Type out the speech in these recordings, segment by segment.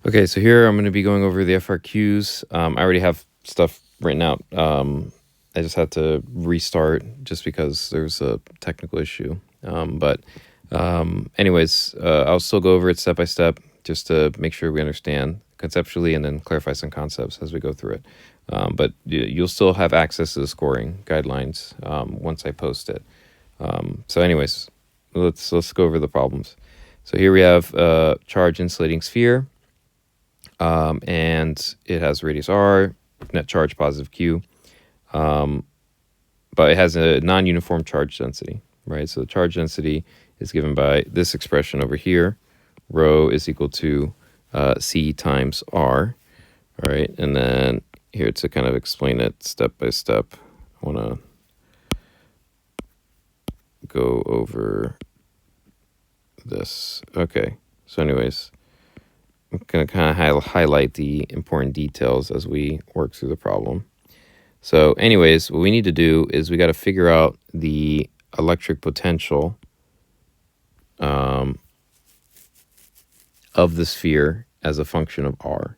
Okay, so here I'm going to be going over the FRQs. I already have stuff written out. I just had to restart just because there's a technical issue. Anyways, I'll still go over it step by step just to make sure we understand conceptually and then clarify some concepts as we go through it. But you'll still have access to the scoring guidelines once I post it. So anyways, let's go over the problems. So here we have a charge insulating sphere. And it has radius r, net charge positive q, but it has a non-uniform charge density, right? So the charge density is given by this expression over here. Rho is equal to c times r, all right? And then here to kind of explain it step by step, I want to go over this. Okay, so anyways, I'm going to kind of highlight the important details as we work through the problem. So anyways, what we need to do is we got to figure out the electric potential of the sphere as a function of r,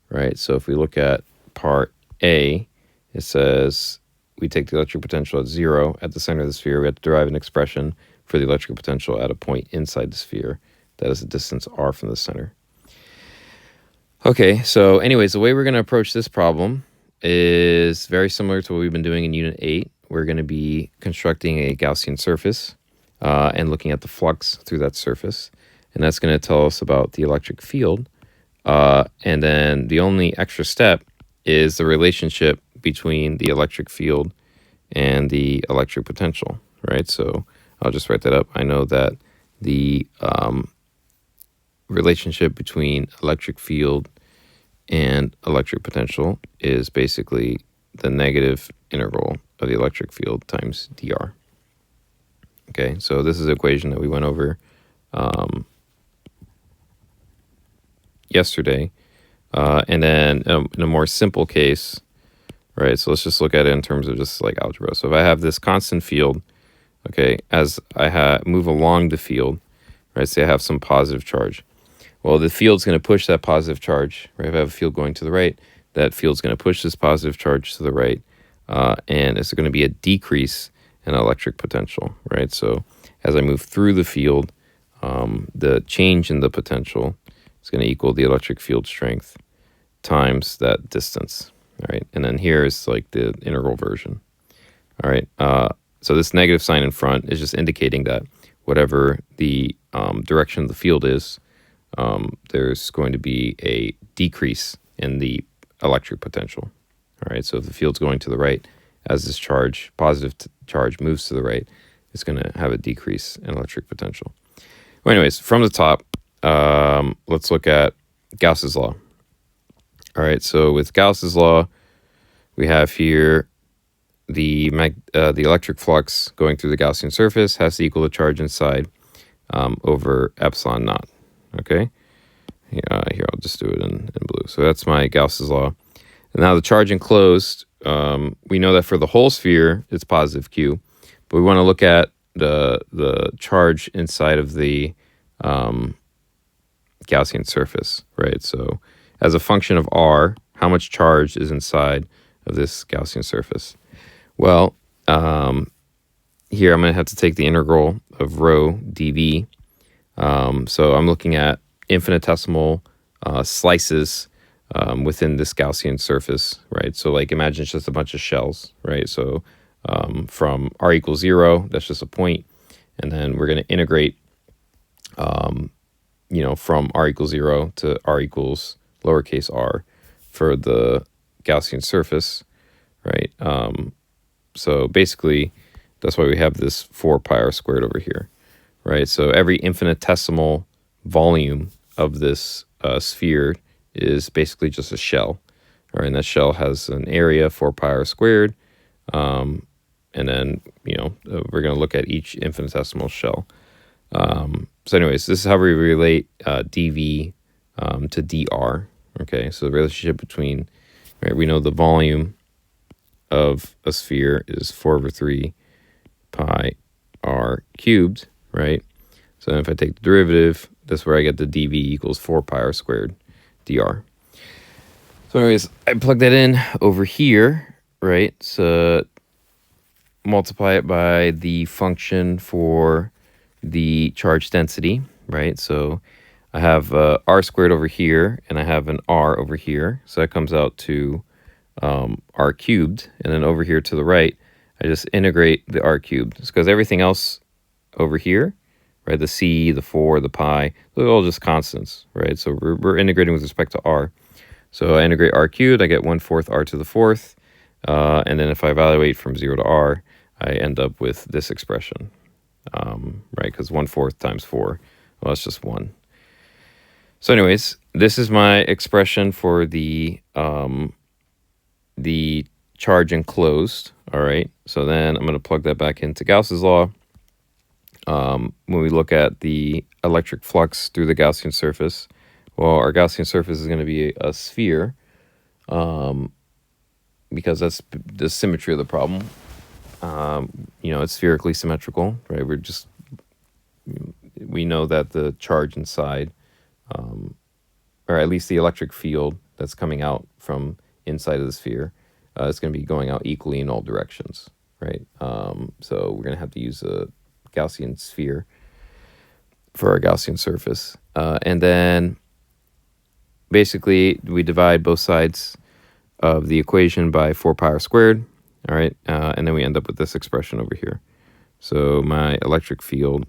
right? So if we look at part A, it says we take the electric potential at 0 at the center of the sphere. We have to derive an expression for the electric potential at a point inside the sphere that is a distance r from the center. Okay, so anyways, the way we're going to approach this problem is very similar to what we've been doing in Unit 8. We're going to be constructing a Gaussian surface and looking at the flux through that surface. And that's going to tell us about the electric field. And then the only extra step is the relationship between the electric field and the electric potential, right? So I'll just write that up. I know that the relationship between electric field and electric potential is basically the negative integral of the electric field times dr. Okay, so this is the equation that we went over yesterday. And then in a more simple case, right, so let's just look at it in terms of just like algebra. So if I have this constant field, okay, as I move along the field, right, say I have some positive charge. Well, the field's going to push that positive charge, right? If I have a field going to the right, that field's going to push this positive charge to the right, and it's going to be a decrease in electric potential, right? So as I move through the field, the change in the potential is going to equal the electric field strength times that distance, all right? And then here is like the integral version, all right? So this negative sign in front is just indicating that whatever the direction of the field is, there's going to be a decrease in the electric potential. All right, so if the field's going to the right, as this charge, positive charge, moves to the right, it's going to have a decrease in electric potential. Well, anyways, from the top, let's look at Gauss's law. All right, so with Gauss's law, we have here the electric flux going through the Gaussian surface has to equal the charge inside over epsilon naught. Okay, here I'll just do it in blue. So that's my Gauss's law. And now the charge enclosed, we know that for the whole sphere it's positive q, but we want to look at the charge inside of the Gaussian surface, right? So as a function of r, how much charge is inside of this Gaussian surface? Well, here I'm going to have to take the integral of rho dv. So I'm looking at infinitesimal slices within this Gaussian surface, right? So like imagine it's just a bunch of shells, right? So from r equals 0, that's just a point, and then we're going to integrate, from r equals 0 to r equals lowercase r for the Gaussian surface, right? So basically, that's why we have this 4 pi r squared over here, right? So every infinitesimal volume of this sphere is basically just a shell, right? And that shell has an area 4 pi r squared, and then we're going to look at each infinitesimal shell. So anyways, this is how we relate dv to dr. Okay, so the relationship between, right, we know the volume of a sphere is 4/3 pi r cubed, right? So if I take the derivative, that's where I get the dv equals 4 pi r squared. dr. So anyways, I plug that in over here, right? So multiply it by the function for the charge density, right? So I have r squared over here, and I have an r over here. So that comes out to r cubed. And then over here to the right, I just integrate the r cubed. Because everything else over here, right, the c, the 4, the pi, they're all just constants, right? So we're integrating with respect to r. So I integrate r cubed, I get 1/4 r to the 4th. And then if I evaluate from 0 to r, I end up with this expression, right? Because 1/4 times 4, well, that's just 1. So anyways, this is my expression for the charge enclosed, all right? So then I'm going to plug that back into Gauss's law. When we look at the electric flux through the Gaussian surface, well, our Gaussian surface is going to be a sphere, because that's the symmetry of the problem. It's spherically symmetrical, right? We know that the charge inside, or at least the electric field that's coming out from inside of the sphere, is going to be going out equally in all directions, right? So we're going to have to use a Gaussian sphere for our Gaussian surface. And then basically we divide both sides of the equation by 4 pi r squared, all right? And then we end up with this expression over here. So my electric field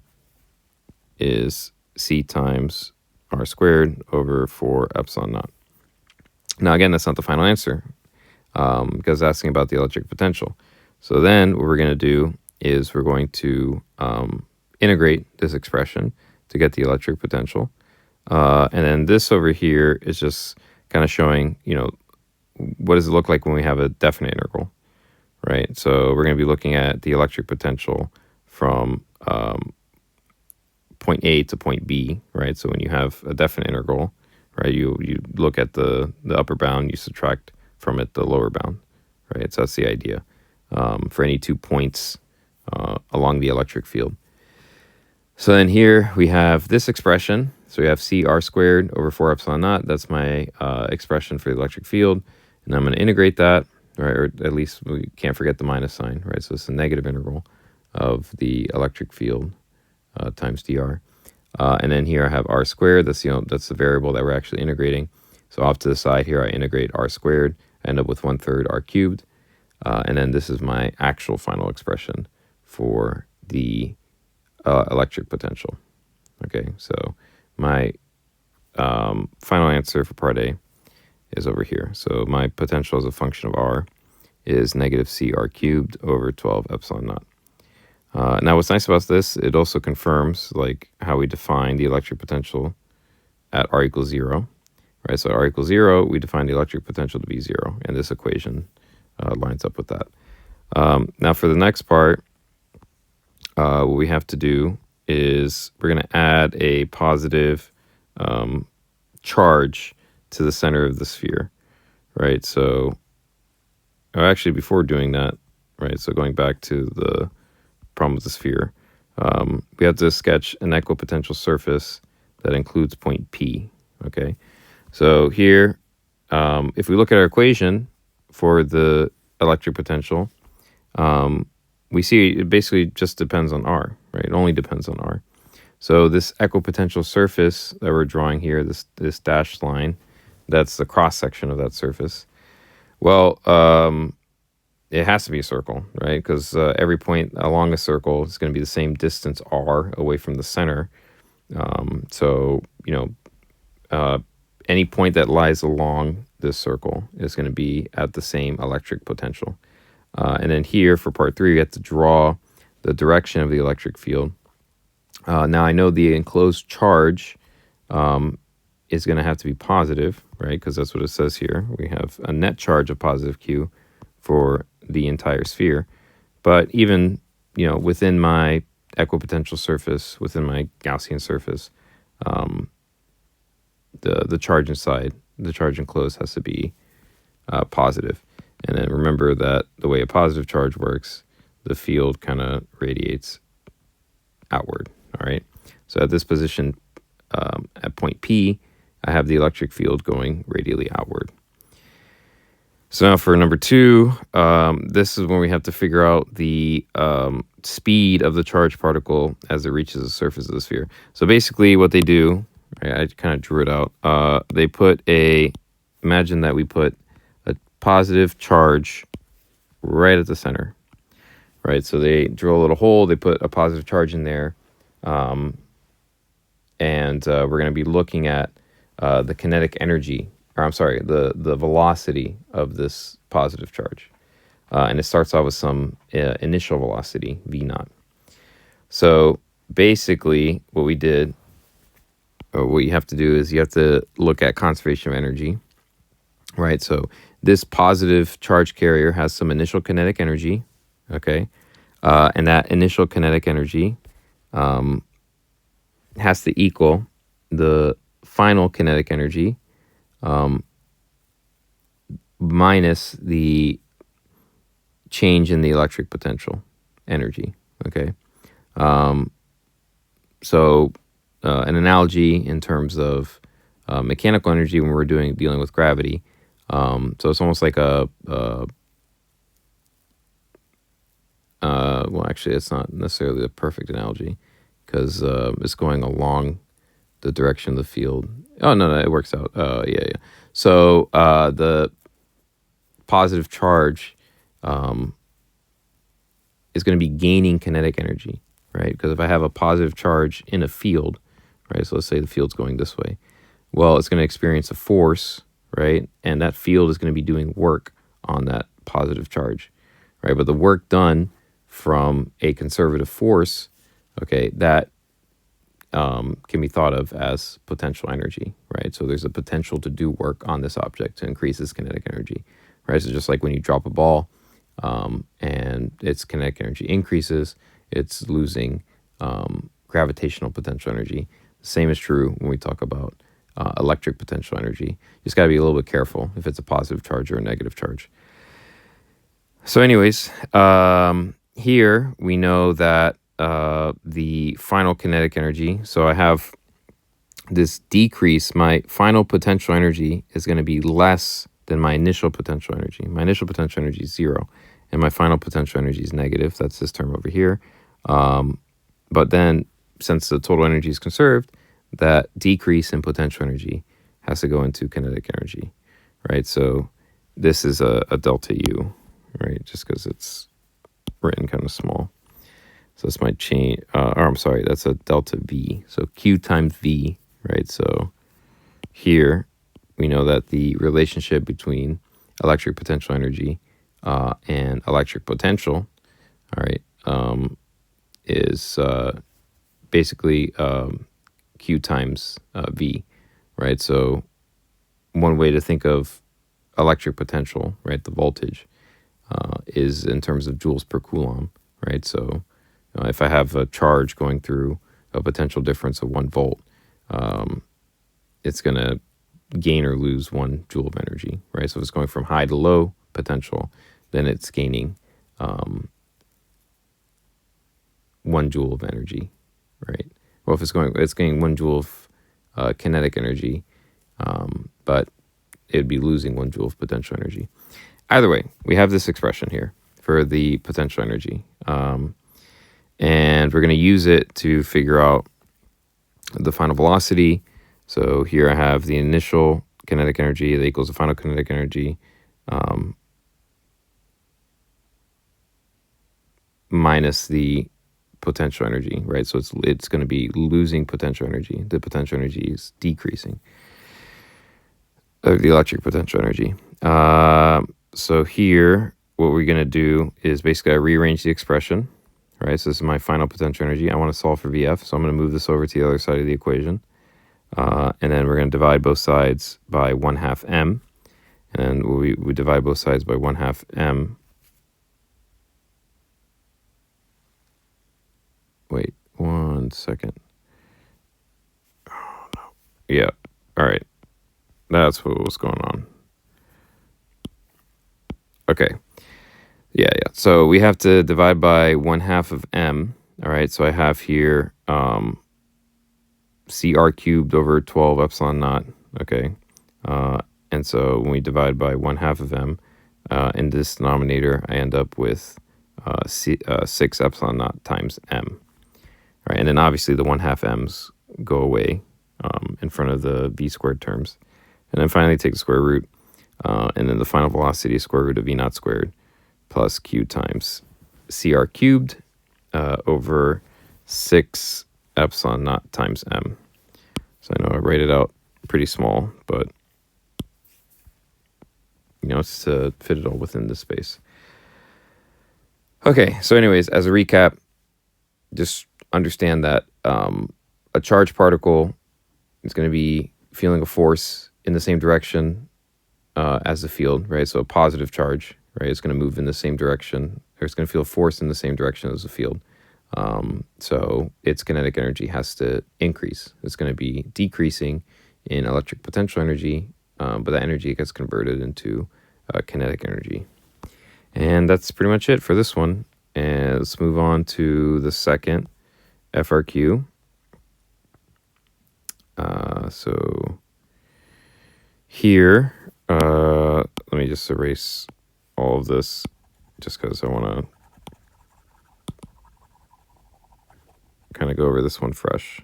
is c times r squared over 4 epsilon naught. Now, again, that's not the final answer, because it's asking about the electric potential. So then what we're going to do is we're going to integrate this expression to get the electric potential. And then this over here is just kind of showing, what does it look like when we have a definite integral, right? So we're going to be looking at the electric potential from point A to point B, right? So when you have a definite integral, right, you look at the upper bound, you subtract from it the lower bound, right? So that's the idea for any 2 points along the electric field. So then here we have this expression. So we have c r squared over 4 epsilon naught. That's my expression for the electric field. And I'm going to integrate that, right? Or at least we can't forget the minus sign, right? So it's a negative integral of the electric field times dr. And then here I have r squared. That's the variable that we're actually integrating. So off to the side here, I integrate r squared. I end up with 1/3 r cubed. And then this is my actual final expression for the electric potential. Okay, so my final answer for part A is over here. So my potential as a function of r is negative c r cubed over 12 epsilon naught. Now, what's nice about this, it also confirms like how we define the electric potential at r equals 0, right? So at r equals 0, we define the electric potential to be 0, and this equation lines up with that. Now, for the next part, what we have to do is we're going to add a positive charge to the center of the sphere, right? So, actually, before doing that, right, so going back to the problem with the sphere, we have to sketch an equipotential surface that includes point P, okay? So here, if we look at our equation for the electric potential, we see it basically just depends on r, right? It only depends on r. So this equipotential surface that we're drawing here, this dashed line, that's the cross-section of that surface. Well, it has to be a circle, right? Because every point along a circle is going to be the same distance r away from the center. So, any point that lies along this circle is going to be at the same electric potential. And then here for part 3, we have to draw the direction of the electric field. Now I know the enclosed charge is going to have to be positive, right? Because that's what it says here. We have a net charge of positive q for the entire sphere. But even, within my equipotential surface, within my Gaussian surface, the charge inside, the charge enclosed has to be positive. And then remember that the way a positive charge works, the field kind of radiates outward, all right? So at this position, at point P, I have the electric field going radially outward. So now for number 2, this is when we have to figure out the speed of the charged particle as it reaches the surface of the sphere. So basically what they do, I kind of drew it out. They put imagine that we put a positive charge right at the center, right? So they drill a little hole, they put a positive charge in there, and we're going to be looking at the kinetic energy, or I'm sorry, the velocity of this positive charge. And it starts off with some initial velocity, v naught. So basically what we did, or what you have to do is you have to look at conservation of energy, right? So this positive charge carrier has some initial kinetic energy, okay? And that initial kinetic energy has to equal the final kinetic energy minus the change in the electric potential energy, okay? So an analogy in terms of mechanical energy when we're dealing with gravity. So it's almost like well, actually, it's not necessarily the perfect analogy because it's going along the direction of the field. Oh, no, it works out. Yeah. So the positive charge is going to be gaining kinetic energy, right? Because if I have a positive charge in a field, right? So let's say the field's going this way. Well, it's going to experience a force, right? And that field is going to be doing work on that positive charge, right? But the work done from a conservative force, okay, that can be thought of as potential energy, right? So there's a potential to do work on this object to increase its kinetic energy, right? So just like when you drop a ball and its kinetic energy increases, it's losing gravitational potential energy. The same is true when we talk about electric potential energy. You just got to be a little bit careful if it's a positive charge or a negative charge. So anyways, here we know that the final kinetic energy, so I have this decrease, my final potential energy is going to be less than my initial potential energy. My initial potential energy is 0, and my final potential energy is negative. That's this term over here. But then, since the total energy is conserved, that decrease in potential energy has to go into kinetic energy, right? So this is a delta U, right? Just because it's written kind of small. So this might change, or I'm sorry, that's a delta V. So Q times V, right? So here we know that the relationship between electric potential energy and electric potential, all right, is basically Q times V, right? So one way to think of electric potential, right, the voltage, is in terms of joules per coulomb, right? So if I have a charge going through a potential difference of 1 volt, it's going to gain or lose 1 joule of energy, right? So if it's going from high to low potential, then it's gaining 1 joule of energy, right? Well, if it's gaining 1 joule of kinetic energy, but it'd be losing 1 joule of potential energy. Either way, we have this expression here for the potential energy. And we're going to use it to figure out the final velocity. So here I have the initial kinetic energy that equals the final kinetic energy minus the potential energy, right? So it's going to be losing potential energy. The potential energy is decreasing. The electric potential energy. So here, what we're going to do is basically I rearrange the expression, right? So this is my final potential energy. I want to solve for VF, so I'm going to move this over to the other side of the equation. And then we're going to divide both sides by 1/2 m. And we divide both sides by 1/2 m. Wait, 1 second. Oh, no. Yeah, all right. That's what was going on. Okay. Yeah. So we have to divide by 1/2 of m. All right. So I have here CR cubed over 12 epsilon naught, okay? And so when we divide by 1/2 of m, in this denominator, I end up with 6 epsilon naught times m, right? And then obviously the 1/2 m's go away in front of the v squared terms. And then finally take the square root, and then the final velocity is square root of v naught squared plus q times cr cubed over 6 epsilon naught times m. So I know I write it out pretty small, but it's to fit it all within this space. Okay, so anyways, as a recap, just understand that a charged particle is going to be feeling a force in the same direction as the field, right? So a positive charge, right, is going to move in the same direction, or it's going to feel force in the same direction as the field. So its kinetic energy has to increase. It's going to be decreasing in electric potential energy, but that energy gets converted into kinetic energy. And that's pretty much it for this one. And let's move on to the second FRQ. So here, let me just erase all of this just because I want to kind of go over this one fresh.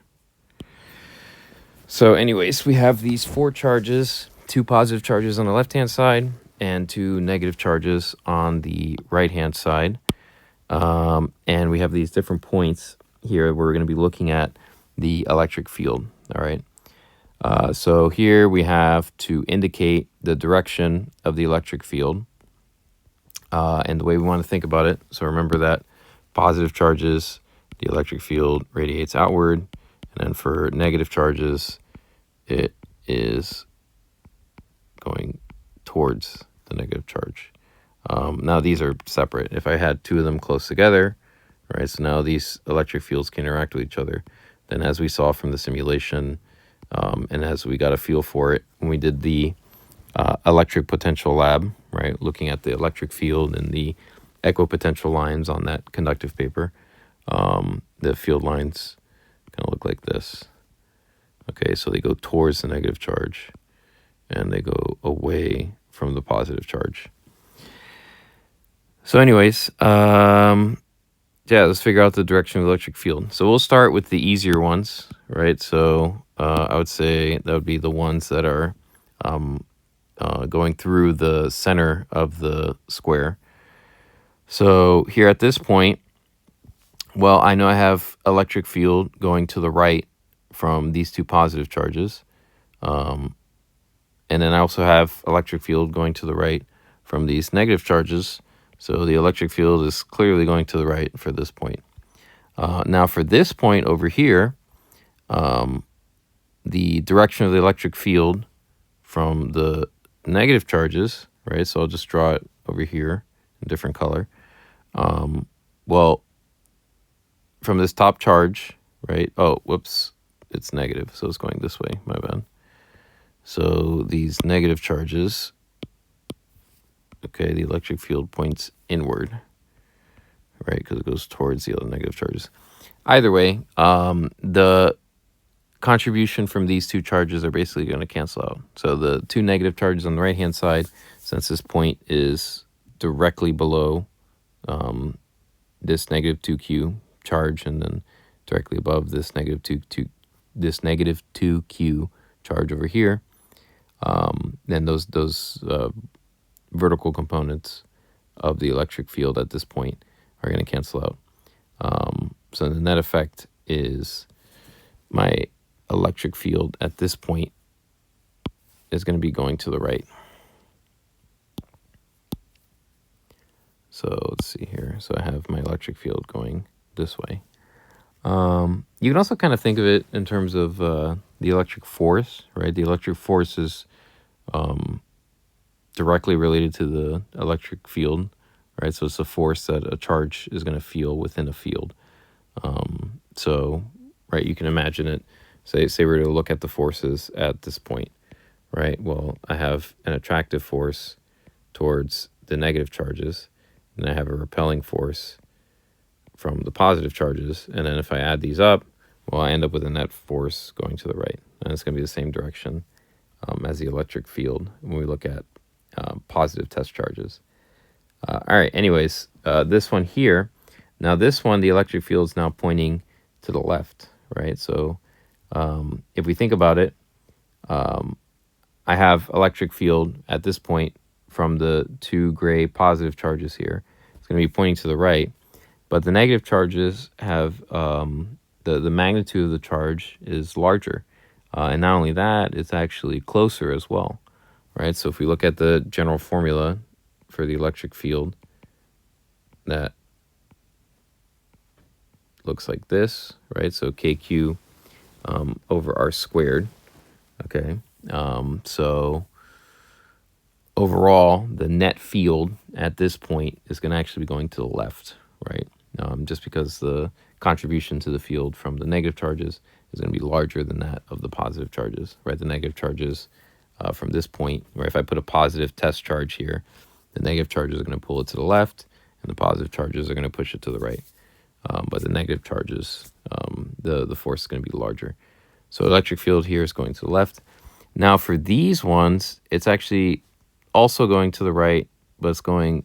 So anyways, we have these 4 charges, 2 positive charges on the left-hand side and 2 negative charges on the right-hand side. And we have these different points here where we're going to be looking at the electric field, all right? So here we have to indicate the direction of the electric field and the way we want to think about it. So remember that positive charges, the electric field radiates outward, and then for negative charges, it is going towards the negative charge. Now these are separate. If I had 2 of them close together, right, so now these electric fields can interact with each other. Then as we saw from the simulation, and as we got a feel for it when we did the electric potential lab, right, looking at the electric field and the equipotential lines on that conductive paper, the field lines kind of look like this. Okay, so they go towards the negative charge and they go away from the positive charge. So anyways, let's figure out the direction of the electric field. So we'll start with the easier ones, right? So I would say that would be the ones that are going through the center of the square. So here at this point, well, I know I have electric field going to the right from these 2 positive charges. And then I also have electric field going to the right from these negative charges. So the electric field is clearly going to the right for this point. Now for this point over here, the direction of the electric field from the negative charges, right? So I'll just draw it over here in different color. Well, from this top charge, right? Oh, whoops, it's negative, so it's going this way, my bad. So these negative charges, okay, the electric field points inward, right? Because it goes towards the other negative charges. Either way, the contribution from these 2 charges are basically going to cancel out. So the 2 negative charges on the right-hand side, since this point is directly below this negative 2q charge, and then directly above this negative 2q charge over here, then those vertical components of the electric field at this point are going to cancel out. So the net effect is my electric field at this point is going to be going to the right. So let's see here. So I have my electric field going this way. You can also kind of think of it in terms of the electric force, right? The electric force is directly related to the electric field, right? So it's the force that a charge is going to feel within a field. So, right, you can imagine it. Say we're to look at the forces at this point, right? Well, I have an attractive force towards the negative charges, and I have a repelling force from the positive charges. And then if I add these up, well, I end up with a net force going to the right. And it's going to be the same direction as the electric field when we look at positive test charges. All right, anyways, this one here, now this one, the electric field is now pointing to the left, right? So if we think about it, I have electric field at this point from the two gray positive charges here. It's going to be pointing to the right, but the negative charges have the magnitude of the charge is larger. And not only that, it's actually closer as well, right? So if we look at the general formula for the electric field, that looks like this, right? So KQ over R squared, okay? So overall, the net field at this point is going to actually be going to the left, right? Just because the contribution to the field from the negative charges is going to be larger than that of the positive charges, right? The negative charges from this point, right? If I put a positive test charge here, the negative charges are going to pull it to the left, and the positive charges are going to push it to the right. But the negative charges, the force is going to be larger. So electric field here is going to the left. Now for these ones, it's actually also going to the right, but it's going,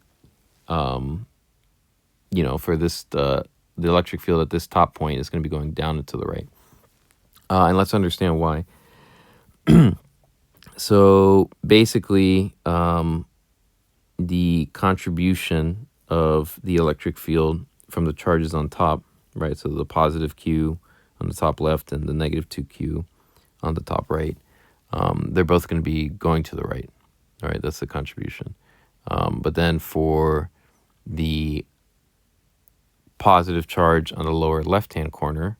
for this, the electric field at this top point is going to be going down and to the right. And let's understand why. So basically, the contribution of the electric field from the charges on top, right? So the positive Q on the top left and the negative 2Q on the top right, they're both going to be going to the right. All right, that's the contribution. But then for the positive charge on the lower left-hand corner,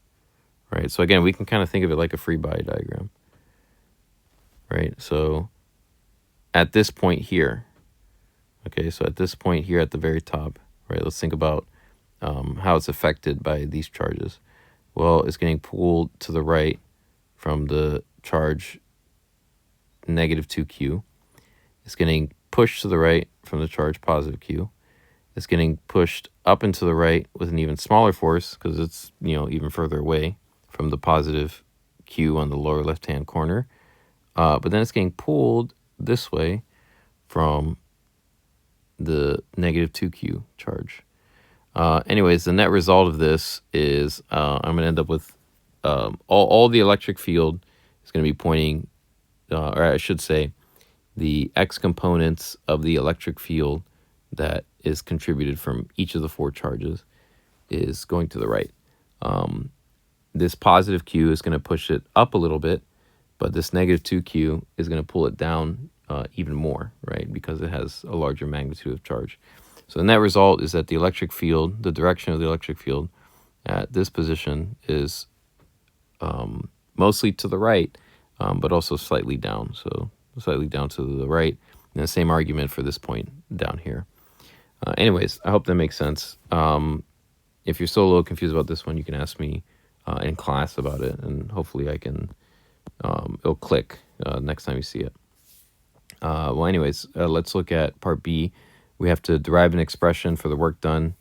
right? So again, we can kind of think of it like a free body diagram, right? So at this point here, okay, so at this point here at the very top, right, let's think about how it's affected by these charges. Well, it's getting pulled to the right from the charge negative 2Q. It's getting pushed to the right from the charge positive Q. It's getting pushed up and to the right with an even smaller force because it's, even further away from the positive Q on the lower left-hand corner. But then it's getting pulled this way from the negative 2Q charge. Anyways, the net result of this is I'm going to end up with all the electric field is going to be pointing, or I should say, the x components of the electric field that is contributed from each of the four charges is going to the right. This positive Q is going to push it up a little bit, but this negative 2Q is going to pull it down even more, right? Because it has a larger magnitude of charge. So the net result is that the electric field, the direction of the electric field at this position is mostly to the right, but also slightly down. So slightly down to the right. And the same argument for this point down here. Anyways, I hope that makes sense. If you're still a little confused about this one, you can ask me in class about it, and hopefully I can, it'll click next time you see it. Well, anyways, let's look at part B. We have to derive an expression for the work done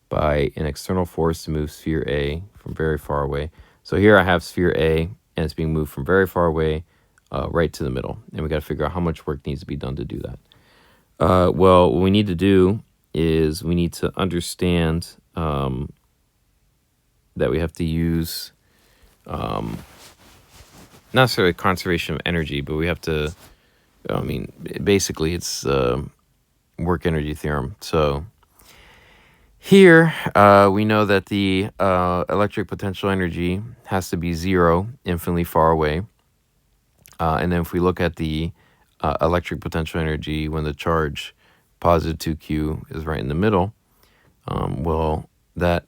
by an external force to move sphere A from very far away. So here I have sphere A, and it's being moved from very far away right to the middle. And we got to figure out how much work needs to be done to do that. Well, what we need to do is we need to understand that we have to use not necessarily conservation of energy, but we have to, basically it's work energy theorem. So here we know that the electric potential energy has to be zero, infinitely far away. And then if we look at the electric potential energy when the charge positive 2Q is right in the middle, well, that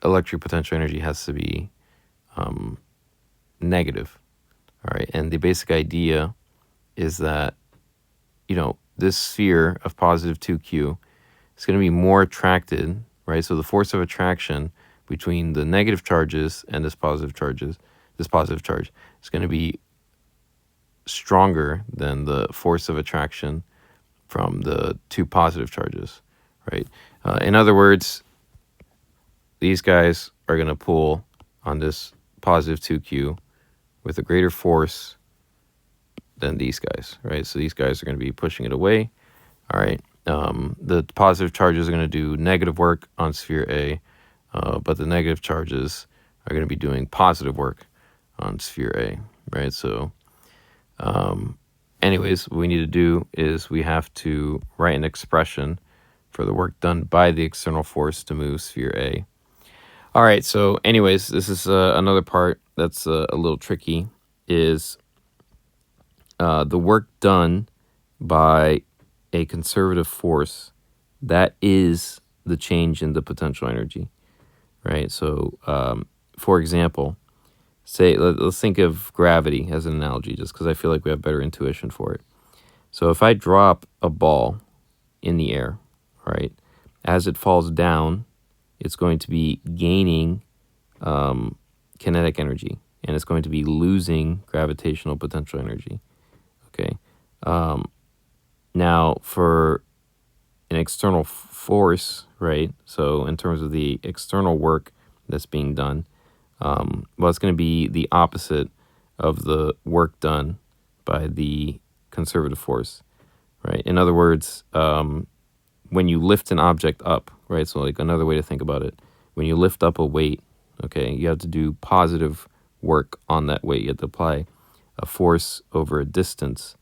electric potential energy has to be negative. All right, and the basic idea is that, this sphere of positive 2Q is going to be more attracted, right? So the force of attraction between the negative charges and this positive charge is going to be stronger than the force of attraction from the two positive charges, right? In other words, these guys are going to pull on this positive 2Q with a greater force than these guys, right? So these guys are going to be pushing it away. All right. The positive charges are going to do negative work on sphere A, but the negative charges are going to be doing positive work on sphere A, right? So anyways, what we need to do is we have to write an expression for the work done by the external force to move sphere A. All right, so anyways, this is another part that's a little tricky, is the work done by a conservative force, that is the change in the potential energy, right? So, for example, say, let's think of gravity as an analogy, just because I feel like we have better intuition for it. So if I drop a ball in the air, right, as it falls down, it's going to be gaining kinetic energy, and it's going to be losing gravitational potential energy. Okay. Now, for an external force, right? So in terms of the external work that's being done, well, it's going to be the opposite of the work done by the conservative force, right? In other words, when you lift an object up, right? So like another way to think about it, when you lift up a weight, okay, you have to do positive work on that weight. You have to apply a force over a distance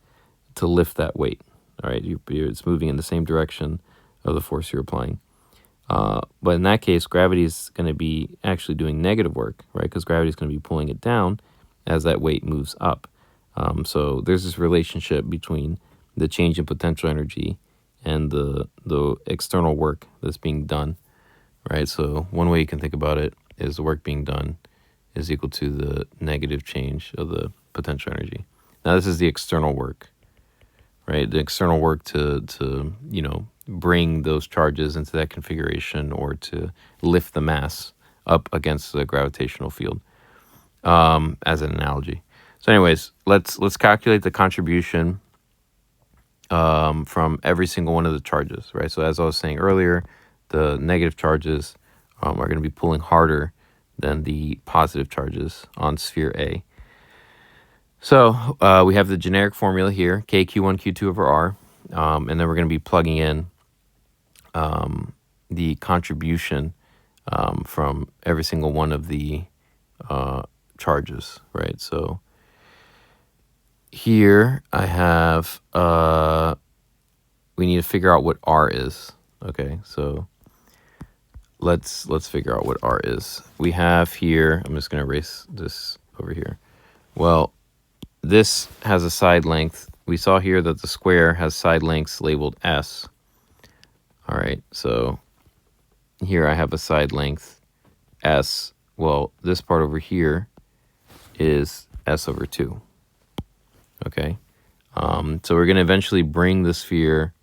to lift that weight. All right, it's moving in the same direction of the force you're applying. But in that case, gravity is going to be actually doing negative work, right? Because gravity is going to be pulling it down as that weight moves up. So there's this relationship between the change in potential energy and the external work that's being done, right? So one way you can think about it is the work being done is equal to the negative change of the potential energy. Now this is the external work, right? The external work to bring those charges into that configuration or to lift the mass up against the gravitational field, as an analogy. So anyways, let's calculate the contribution from every single one of the charges, right? So as I was saying earlier, the negative charges are going to be pulling harder than the positive charges on sphere A. So we have the generic formula here, K, Q1, Q2 over R, and then we're going to be plugging in the contribution from every single one of the charges, right? So here I have, we need to figure out what R is. Okay, so let's figure out what R is. We have here, I'm just going to erase this over here. Well, this has a side length. We saw here that the square has side lengths labeled S. All right, so here I have a side length S. Well, this part over here is S over 2. Okay, so we're going to eventually bring the sphere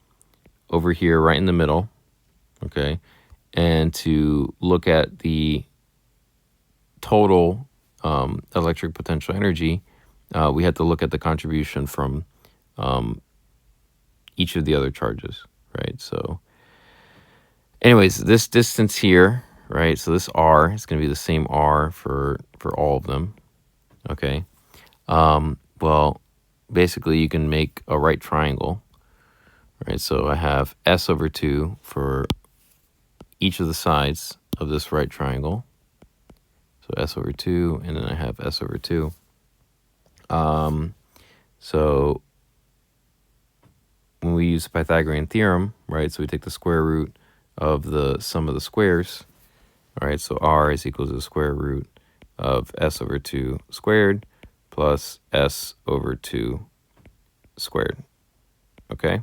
over here right in the middle, okay, and to look at the total electric potential energy, we had to look at the contribution from each of the other charges, right? So anyways, this distance here, right, so this R is going to be the same R for all of them, okay? Well, basically you can make a right triangle, right? So I have S over 2 for each of the sides of this right triangle. So S over 2, and then I have S over 2. So when we use the Pythagorean theorem, right, so we take the square root of the sum of the squares, right? So R is equal to the square root of S over 2 squared plus S over 2 squared, okay?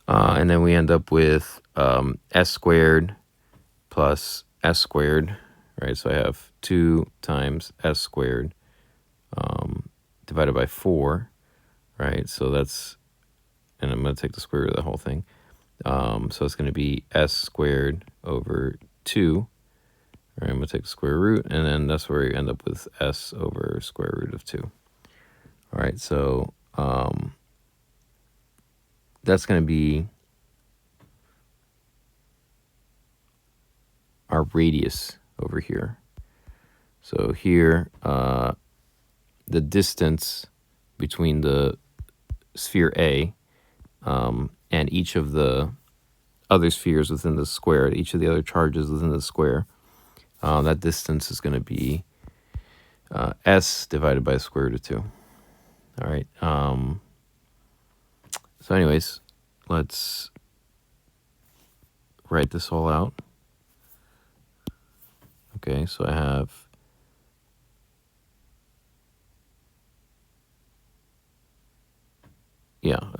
And then we end up with S squared plus S squared, right? So I have 2 times S squared divided by 4, right? So that's, and I'm going to take the square root of the whole thing. So it's going to be S squared over 2. All right, I'm going to take the square root, and then that's where you end up with S over square root of 2. All right, so that's going to be our radius over here. So here, the distance between the sphere A and each of the other spheres within the square, each of the other charges within the square, that distance is going to be s divided by the square root of 2. All right. So anyways, let's write this all out. Okay, so I have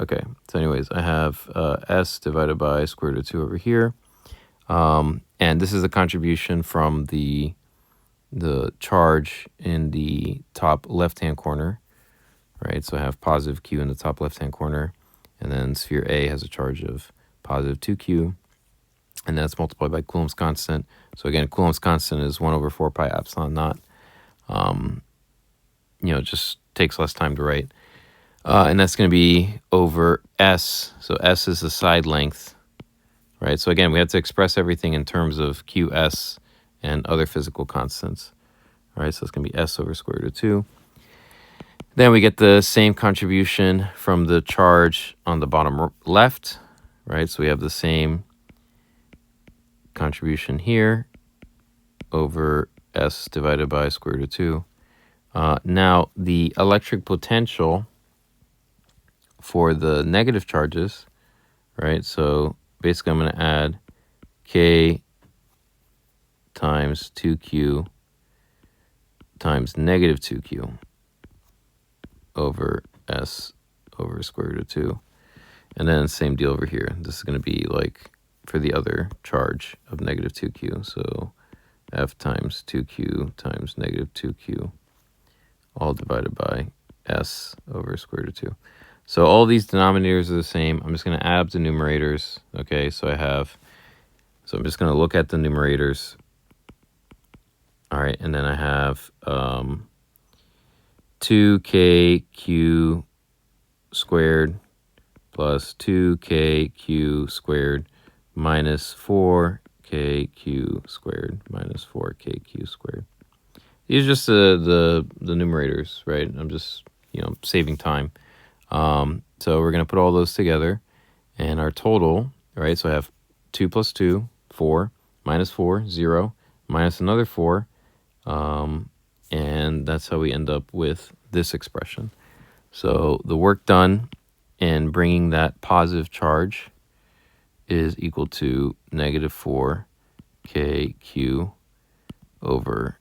okay. So anyways, I have s divided by square root of 2 over here. And this is a contribution from the charge in the top left-hand corner, right? So I have positive q in the top left-hand corner, and then sphere A has a charge of positive 2q, and that's multiplied by Coulomb's constant. So again, Coulomb's constant is 1 over 4 pi epsilon naught. It just takes less time to write. And that's going to be over s. So s is the side length, right? So again, we have to express everything in terms of qs and other physical constants. All right, so it's going to be s over square root of 2. Then we get the same contribution from the charge on the bottom left, right? So we have the same contribution here over s divided by square root of 2. Now, the electric potential for the negative charges, right? So basically I'm going to add k times 2q times negative 2q over s over square root of 2. And then same deal over here. This is going to be like for the other charge of negative 2q. So f times 2q times negative 2q all divided by s over square root of 2. So all these denominators are the same. I'm just going to add up the numerators. Okay, so I'm just going to look at the numerators. All right, and then I have 2kq squared plus 2kq squared minus 4kq squared minus 4kq squared. These are just the numerators, right? I'm just, saving time. So we're going to put all those together, and our total, right? So I have 2 plus 2, 4, minus 4, 0, minus another 4, and that's how we end up with this expression. So the work done in bringing that positive charge is equal to negative 4 kq over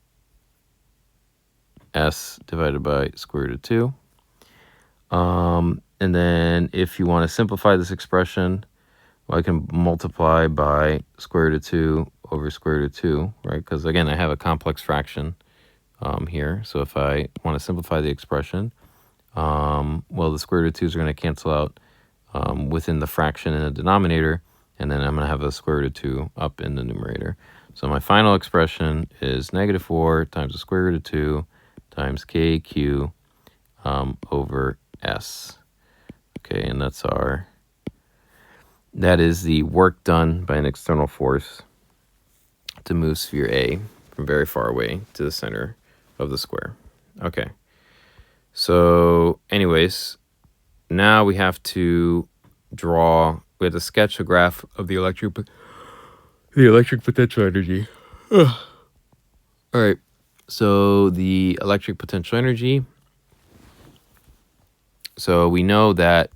s divided by square root of 2. And then if you want to simplify this expression, well, I can multiply by square root of 2 over square root of 2, right? Because again, I have a complex fraction here. So if I want to simplify the expression, well, the square root of 2's are going to cancel out within the fraction in the denominator, and then I'm going to have a square root of 2 up in the numerator. So my final expression is negative 4 times the square root of 2 times kq over s. Okay, and that is the work done by an external force to move sphere A from very far away to the center of the square. Okay, so anyways, now we have to sketch a graph of the electric potential energy. All right, so the electric potential energy, so we know that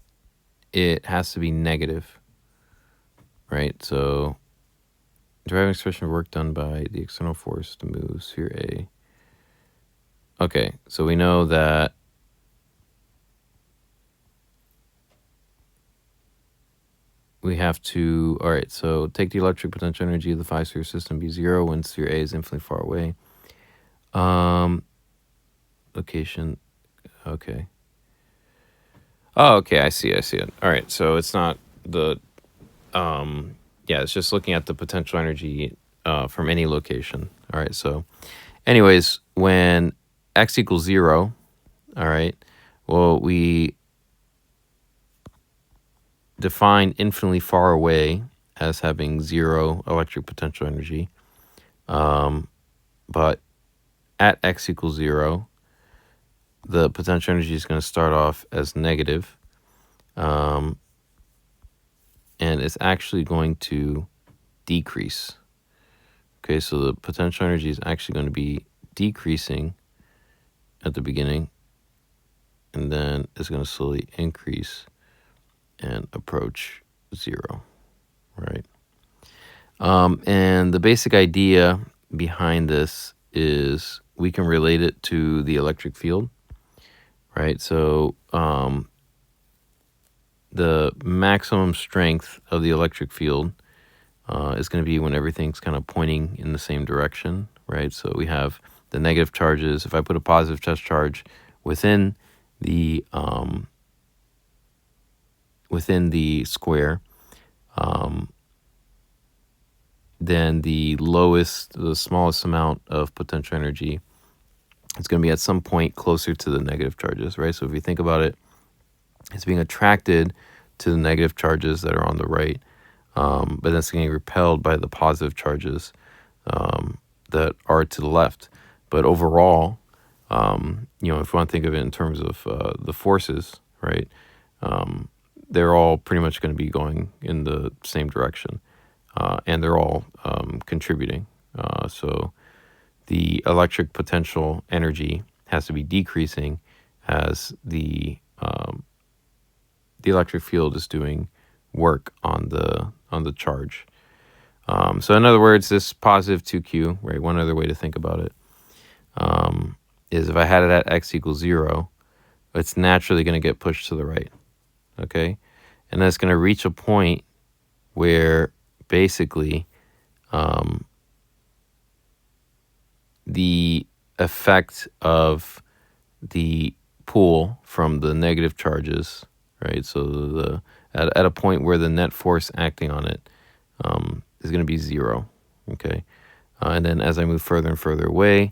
it has to be negative, right? So deriving expression of work done by the external force to move sphere A. Okay, so we know that we have to, all right, so take the electric potential energy of the 5-sphere system be 0 when sphere A is infinitely far away. Location, okay. Oh, okay, I see it. All right, so it's not the, it's just looking at the potential energy from any location. All right, so anyways, when x equals 0, all right, well, we define infinitely far away as having 0 electric potential energy. But at x equals 0, the potential energy is going to start off as negative, and it's actually going to decrease. Okay, so the potential energy is actually going to be decreasing at the beginning, and then it's going to slowly increase and approach 0, right? And the basic idea behind this is we can relate it to the electric field, right? So the maximum strength of the electric field is going to be when everything's kind of pointing in the same direction, right? So we have the negative charges. If I put a positive test charge within the square, then the smallest amount of potential energy is going to be at some point closer to the negative charges, right? So if you think about it, it's being attracted to the negative charges that are on the right, but then it's getting repelled by the positive charges that are to the left. But overall, if you want to think of it in terms of the forces, right, they're all pretty much going to be going in the same direction, and they're all contributing. So the electric potential energy has to be decreasing as the electric field is doing work on the charge. So in other words, this positive 2q, right? One other way to think about it is if I had it at x equals 0, it's naturally going to get pushed to the right, okay? And that's going to reach a point where basically the effect of the pull from the negative charges, right? So at a point where the net force acting on it is going to be 0, okay? And then as I move further and further away,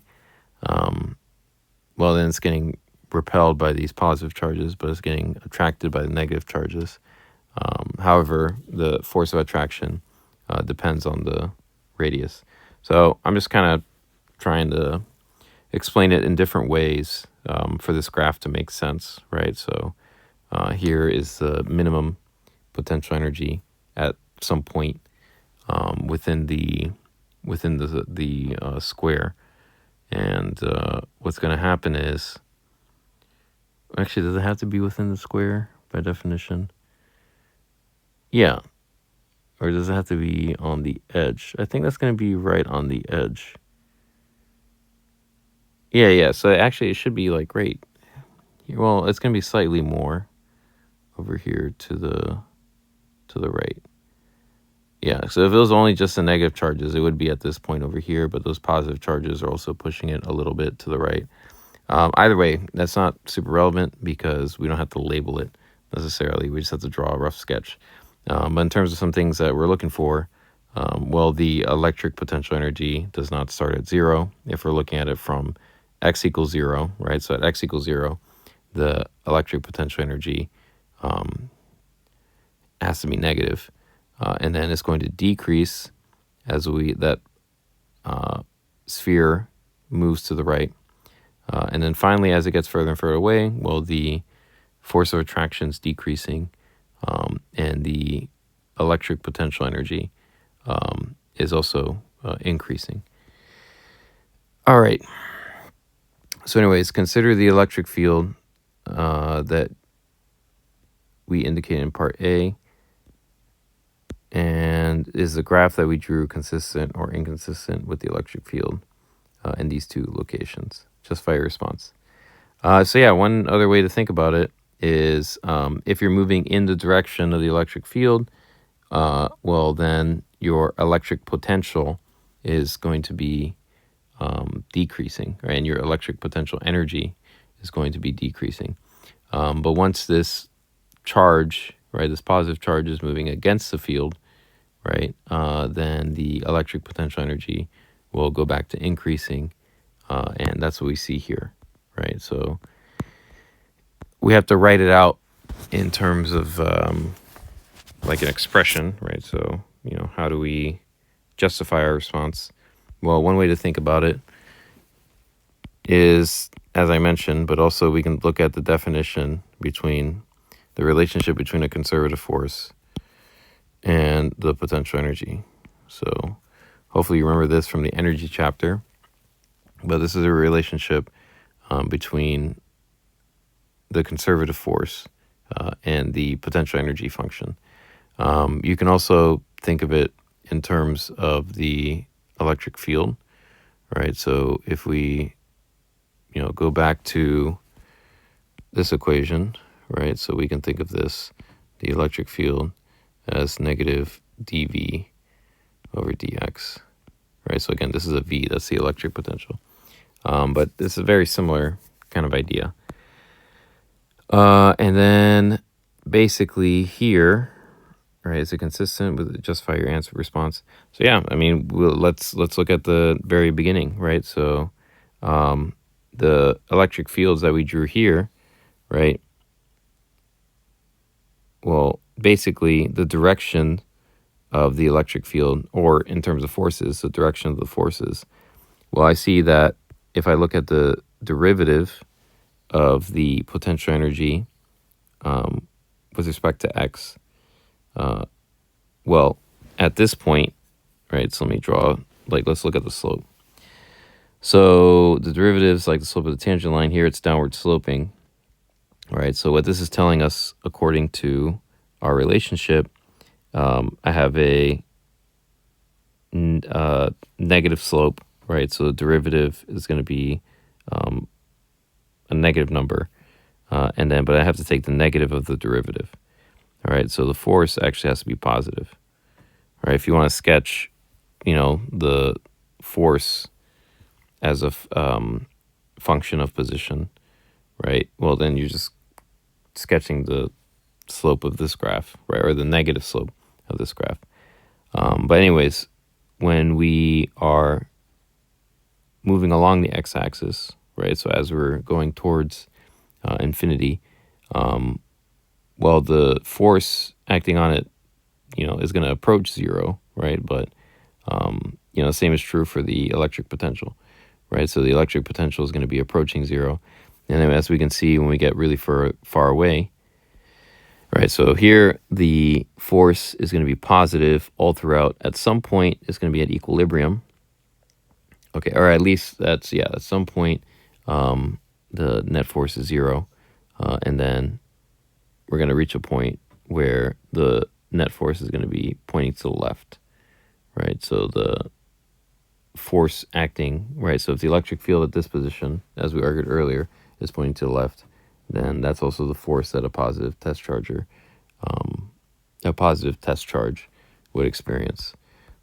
then it's getting repelled by these positive charges, but it's getting attracted by the negative charges. However, the force of attraction depends on the radius. So I'm just kind of trying to explain it in different ways for this graph to make sense, right? So here is the minimum potential energy at some point within the square, and what's going to happen is, actually, does it have to be within the square by definition? Yeah. Or does it have to be on the edge? I think that's going to be right on the edge. Yeah. So actually, it should be like right. Well, it's going to be slightly more over here to the right. Yeah, so if it was only just the negative charges, it would be at this point over here, but those positive charges are also pushing it a little bit to the right. Either way, that's not super relevant because we don't have to label it necessarily. We just have to draw a rough sketch. But in terms of some things that we're looking for, the electric potential energy does not start at 0 if we're looking at it from x equals 0, right? So at x equals 0, the electric potential energy has to be negative. And then it's going to decrease as that sphere moves to the right. And then finally, as it gets further and further away, the force of attraction is decreasing, and the electric potential energy is also increasing. All right. So anyways, consider the electric field that we indicate in part A. And is the graph that we drew consistent or inconsistent with the electric field in these two locations? Justify your response. One other way to think about it is if you're moving in the direction of the electric field, then your electric potential is going to be decreasing, right? And your electric potential energy is going to be decreasing. But once this charge, right, this positive charge is moving against the field, right, then the electric potential energy will go back to increasing, and that's what we see here, right? So we have to write it out in terms of like an expression, right? So, how do we justify our response? Well, one way to think about it is as I mentioned, but also we can look at the definition between the relationship between a conservative force and the potential energy. So hopefully you remember this from the energy chapter, but this is a relationship between the conservative force and the potential energy function. You can also think of it in terms of the electric field, right? So if we, go back to this equation, right? So we can think of this, the electric field, as negative dV over dx, right? So again, this is a V, that's the electric potential. But it's a very similar kind of idea. And then basically here, right, is it consistent with justify your answer response? So yeah, I mean, let's look at the very beginning, right? So the electric fields that we drew here, right? Well, basically the direction of the electric field, or in terms of forces, the direction of the forces. Well, I see that if I look at the derivative of the potential energy with respect to x, well, at this point, right, so let me draw, let's look at the slope. So the derivative is like the slope of the tangent line. Here it's downward sloping, right? So what this is telling us, according to our relationship, I have a negative slope, right? So the derivative is going to be a negative number, but I have to take the negative of the derivative. All right, so the force actually has to be positive. All right, if you want to sketch, the force as a function of position, right? Well, then you're just sketching the slope of this graph, right, or the negative slope of this graph. But anyways, when we are moving along the x-axis, right, so as we're going towards infinity, well, the force acting on it, is going to approach zero, right? But, the same is true for the electric potential, right? So the electric potential is going to be approaching zero. And then as we can see, when we get really far away, right, so here the force is going to be positive all throughout. At some point, it's going to be at equilibrium. Okay, or at least at some point, the net force is zero. And then we're going to reach a point where the net force is going to be pointing to the left, right? So the force acting, right? So if the electric field at this position, as we argued earlier, is pointing to the left, then that's also the force that a positive test charge would experience.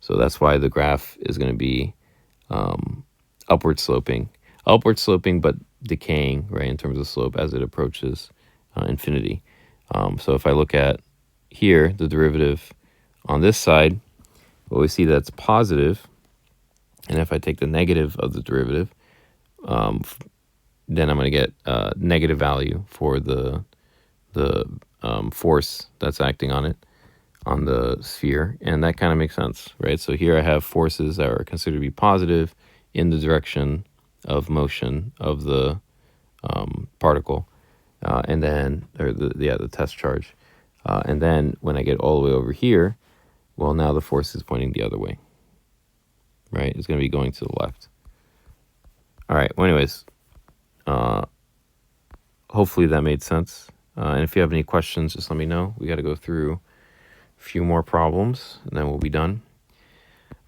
So that's why the graph is going to be upward sloping, but decaying, right, in terms of slope as it approaches infinity. So if I look at here, the derivative on this side, well, we see that's positive. And if I take the negative of the derivative, then I'm going to get a negative value for the force that's acting on it, on the sphere. And that kind of makes sense, right? So here I have forces that are considered to be positive in the direction of motion of the particle, and then, or the test charge. And then when I get all the way over here, well, now the force is pointing the other way, right? It's going to be going to the left. All right, well, anyways, hopefully that made sense. And if you have any questions, just let me know. We got to go through a few more problems, and then we'll be done.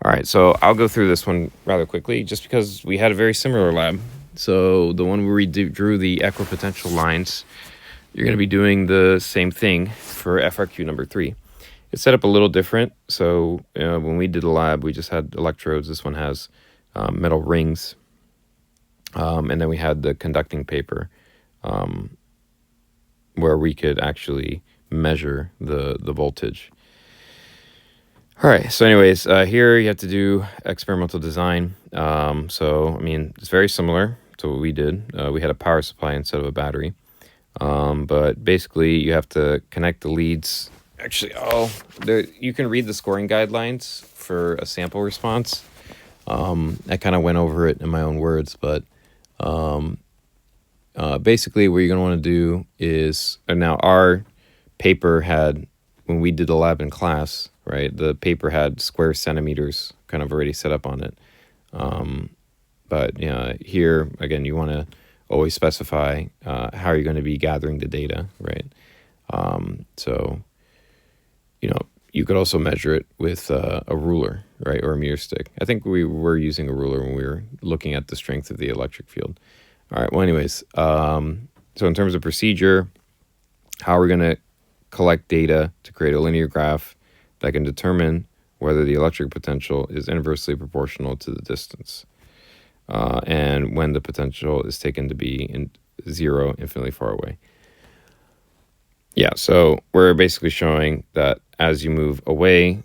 All right, so I'll go through this one rather quickly, just because we had a very similar lab. So the one where we drew the equipotential lines, you're going to be doing the same thing for FRQ number 3. It's set up a little different. So when we did the lab, we just had electrodes. This one has metal rings. And then we had the conducting paper where we could actually measure the voltage. All right, so anyways, here you have to do experimental design. So, I mean, it's very similar to what we did. We had a power supply instead of a battery. But basically, you have to connect the leads. Actually, you can read the scoring guidelines for a sample response. I kind of went over it in my own words, but Basically, what you're going to want to do is, and now our paper had, when we did the lab in class, right, the paper had square centimeters kind of already set up on it. But here, again, you want to always specify how you're going to be gathering the data, right? So, you could also measure it with a ruler, right, or a meter stick. I think we were using a ruler when we were looking at the strength of the electric field. All right, well, anyways, so in terms of procedure, how we're going to collect data to create a linear graph that can determine whether the electric potential is inversely proportional to the distance, and when the potential is taken to be zero, infinitely far away. Yeah, so we're basically showing that as you move away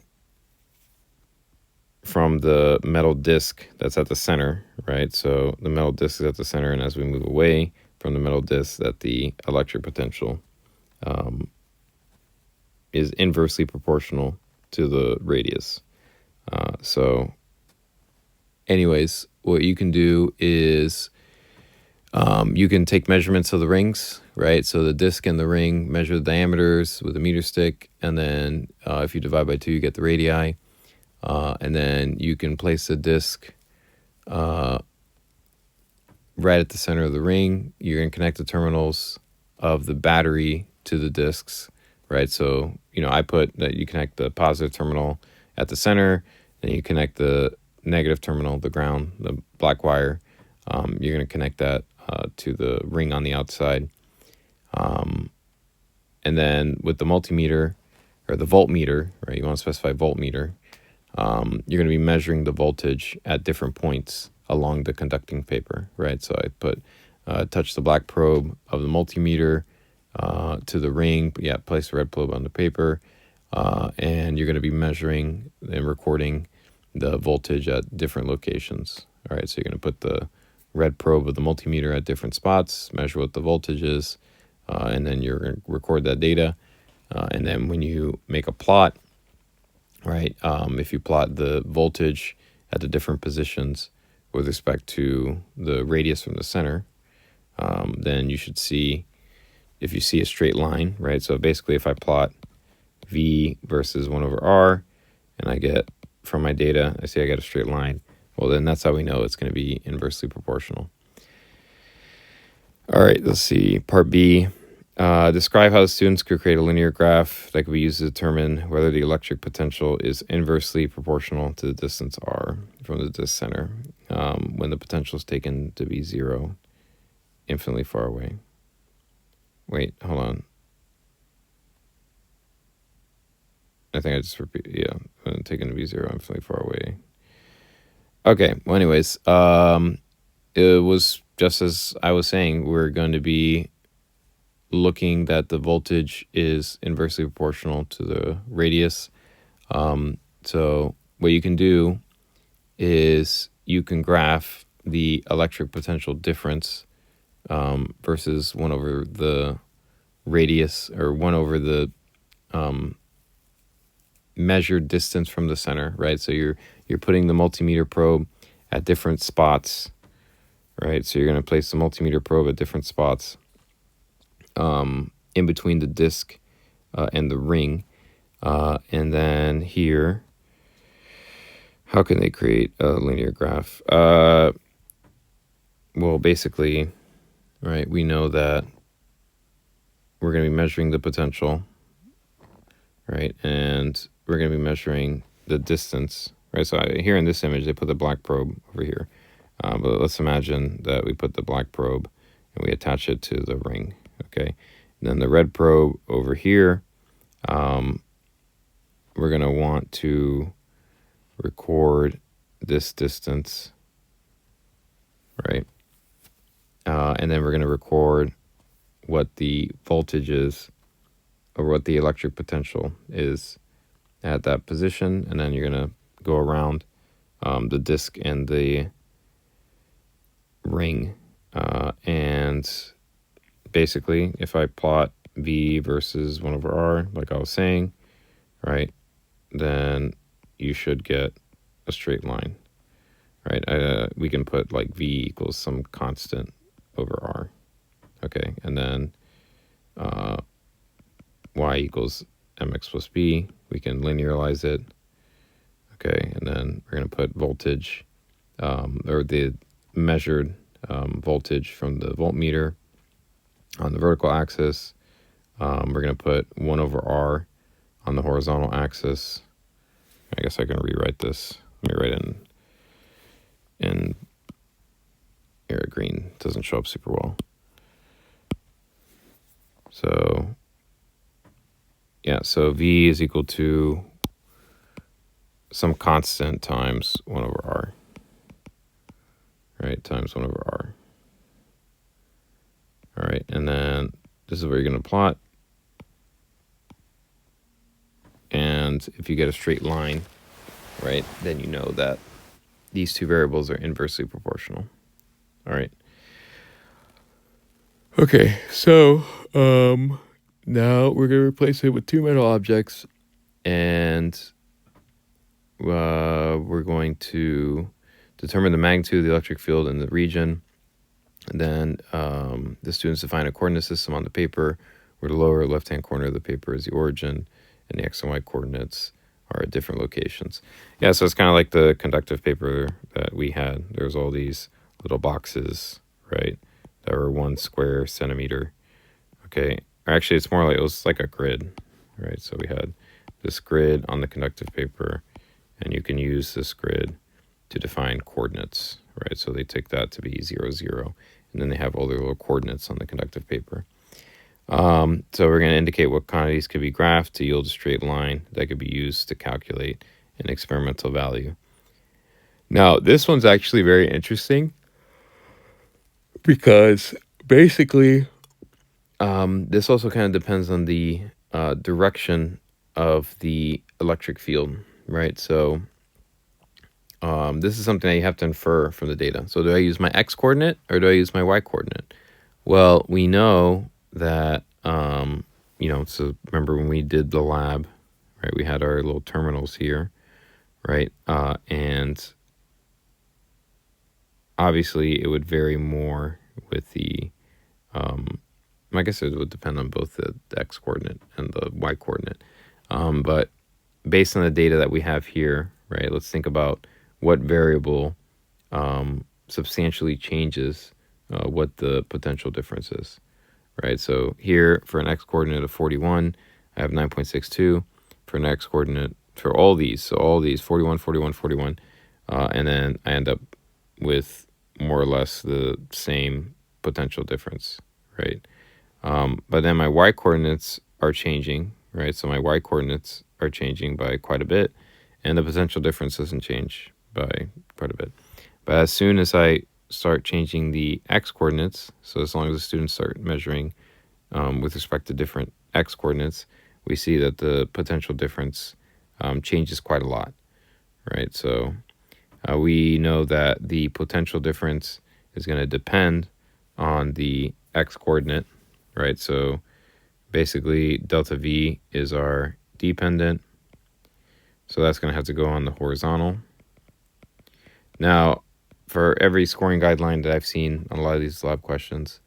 from the metal disc that's at the center, right? So the metal disc is at the center, and as we move away from the metal disc, that the electric potential is inversely proportional to the radius. So anyways, what you can do is you can take measurements of the rings, right? So the disc and the ring, measure the diameters with a meter stick, and then if you divide by 2, you get the radii. And then you can place the disc right at the center of the ring. You're going to connect the terminals of the battery to the discs, right? So, I put that you connect the positive terminal at the center, then you connect the negative terminal, the ground, the black wire. You're going to connect that to the ring on the outside. And then with the multimeter or the voltmeter, right? You want to specify voltmeter. You're going to be measuring the voltage at different points along the conducting paper, right? So I put touch the black probe of the multimeter to the ring. Yeah, place the red probe on the paper, and you're going to be measuring and recording the voltage at different locations. All right, so you're going to put the red probe of the multimeter at different spots, measure what the voltage is, and then you're going to record that data. And then when you make a plot, right, if you plot the voltage at the different positions with respect to the radius from the center, then you should see, if you see a straight line, right? So basically, if I plot V versus 1 over R, and I get, from my data, I see I get a straight line, well, then that's how we know it's going to be inversely proportional. All right, let's see. Part B. Describe how the students could create a linear graph that could be used to determine whether the electric potential is inversely proportional to the distance r from the disc center when the potential is taken to be 0, infinitely far away. Wait, hold on. I think I just repeat. Yeah, when taken to be 0, infinitely far away. Okay. Well, anyways, it was just as I was saying. We're going to be looking that the voltage is inversely proportional to the radius. So what you can do is you can graph the electric potential difference versus 1 over the radius, or 1 over the measured distance from the center, right? So you're putting the multimeter probe at different spots, right? So you're going to place the multimeter probe at different spots in between the disc and the ring. And then here, how can they create a linear graph? Well, basically, right, we know that we're going to be measuring the potential, right? And we're going to be measuring the distance, right? So here in this image, they put the black probe over here. But let's imagine that we put the black probe and we attach it to the ring, okay? And then the red probe over here, we're going to want to record this distance, right? And then we're going to record what the voltage is, or what the electric potential is at that position. And then you're going to go around the disc and the ring. And basically, if I plot V versus 1 over R, like I was saying, right, then you should get a straight line, right? We can put like V equals some constant over R. Okay, and then y equals mx plus b. We can linearize it. Okay, and then we're going to put voltage, or the measured voltage from the voltmeter on the vertical axis. We're going to put 1 over r on the horizontal axis. I guess I can rewrite this. Let me write in here. Green doesn't show up super well. So yeah, so v is equal to some constant times 1 over r, right, times 1 over r. All right, and then this is where you're going to plot. And if you get a straight line, right, then you know that these two variables are inversely proportional. All right. Okay, so now we're going to replace it with two metal objects, and we're going to determine the magnitude of the electric field in the region. And then the students define a coordinate system on the paper, where the lower left-hand corner of the paper is the origin, and the x and y coordinates are at different locations. Yeah, so it's kind of like the conductive paper that we had. There's all these little boxes, right, that were 1 square centimeter. Okay, or actually it's more like, it was like a grid, right? So we had this grid on the conductive paper, and you can use this grid to define coordinates, right? So they take that to be 0, 0, and then they have all their little coordinates on the conductive paper. So we're going to indicate what quantities could be graphed to yield a straight line that could be used to calculate an experimental value. Now, this one's actually very interesting because basically this also kind of depends on the direction of the electric field, right? So this is something that you have to infer from the data. So do I use my x coordinate or do I use my y coordinate? Well, we know that, so remember when we did the lab, right, we had our little terminals here, right? And obviously it would vary more with the, I guess it would depend on both the x coordinate and the y coordinate. But based on the data that we have here, right, let's think about what variable substantially changes what the potential difference is, right? So here for an x coordinate of 41, I have 9.62. For an x coordinate for all these, so all these 41, 41, 41, and then I end up with more or less the same potential difference, right? But then my y coordinates are changing, right? So my y coordinates are changing by quite a bit, and the potential difference doesn't change by quite a bit. But as soon as I start changing the x coordinates, so as long as the students start measuring with respect to different x coordinates, we see that the potential difference changes quite a lot, right? So we know that the potential difference is going to depend on the x coordinate, right? So basically delta V is our dependent, so that's going to have to go on the horizontal. Now, for every scoring guideline that I've seen on a lot of these lab questions,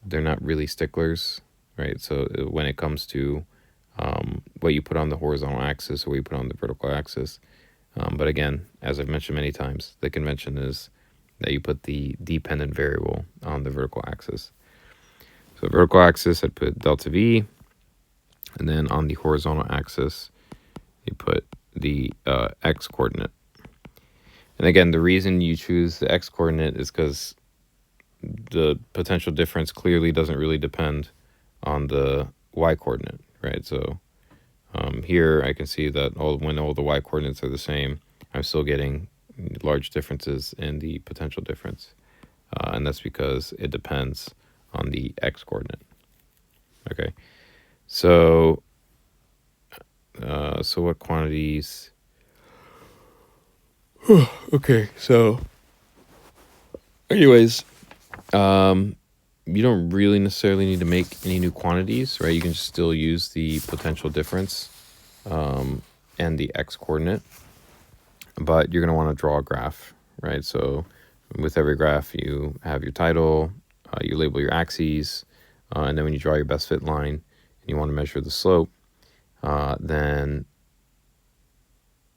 they're not really sticklers, right? So when it comes to what you put on the horizontal axis or what you put on the vertical axis. But again, as I've mentioned many times, the convention is that you put the dependent variable on the vertical axis. So vertical axis, I'd put delta V, and then on the horizontal axis, you put the x coordinate. And again, the reason you choose the x coordinate is because the potential difference clearly doesn't really depend on the y coordinate, right? So here I can see that when all the y coordinates are the same, I'm still getting large differences in the potential difference. And that's because it depends on the x coordinate. Okay, so what quantities? Okay, so anyways, you don't really necessarily need to make any new quantities, right? You can still use the potential difference and the x coordinate, but you're going to want to draw a graph, right? So with every graph, you have your title, you label your axes, and then when you draw your best fit line and you want to measure the slope, then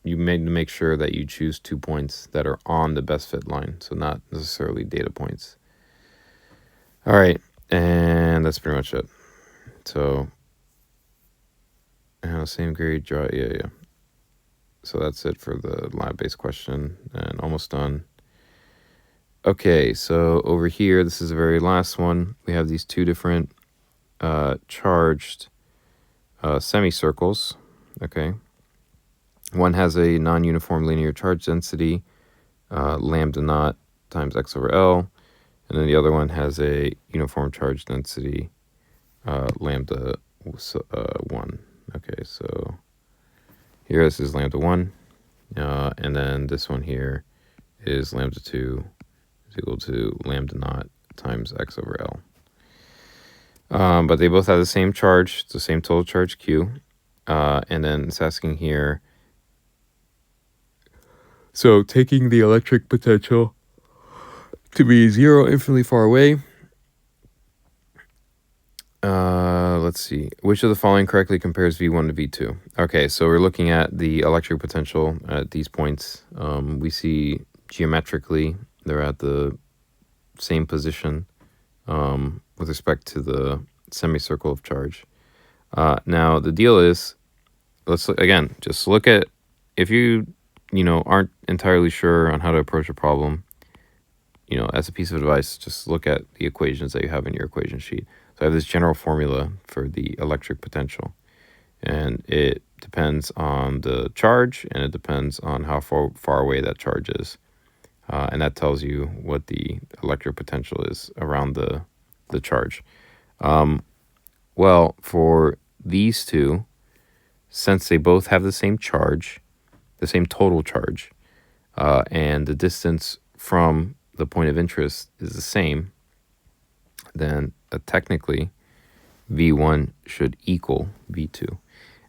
you make sure that you choose 2 points that are on the best fit line, so not necessarily data points. All right, and that's pretty much it. So, same grade draw, yeah. So that's it for the lab-based question, and almost done. Okay, so over here, this is the very last one. We have these 2 different charged semicircles, okay? One has a non-uniform linear charge density, lambda naught times x over L, and then the other one has a uniform charge density, lambda 1. Okay, so here this is lambda 1, and then this one here is lambda 2 is equal to lambda naught times x over L. But they both have the same charge, the same total charge Q, and then it's asking here, so taking the electric potential to be 0 infinitely far away, let's see, which of the following correctly compares V1 to V2? Okay, so we're looking at the electric potential at these points. We see geometrically they're at the same position with respect to the semicircle of charge. Now, the deal is, let's again, just look at, if you aren't entirely sure on how to approach a problem, as a piece of advice, just look at the equations that you have in your equation sheet. So I have this general formula for the electric potential, and it depends on the charge, and it depends on how far away that charge is. And that tells you what the electric potential is around the charge. Well, for these two, since they both have the same charge, the same total charge, and the distance from the point of interest is the same, then technically V1 should equal V2.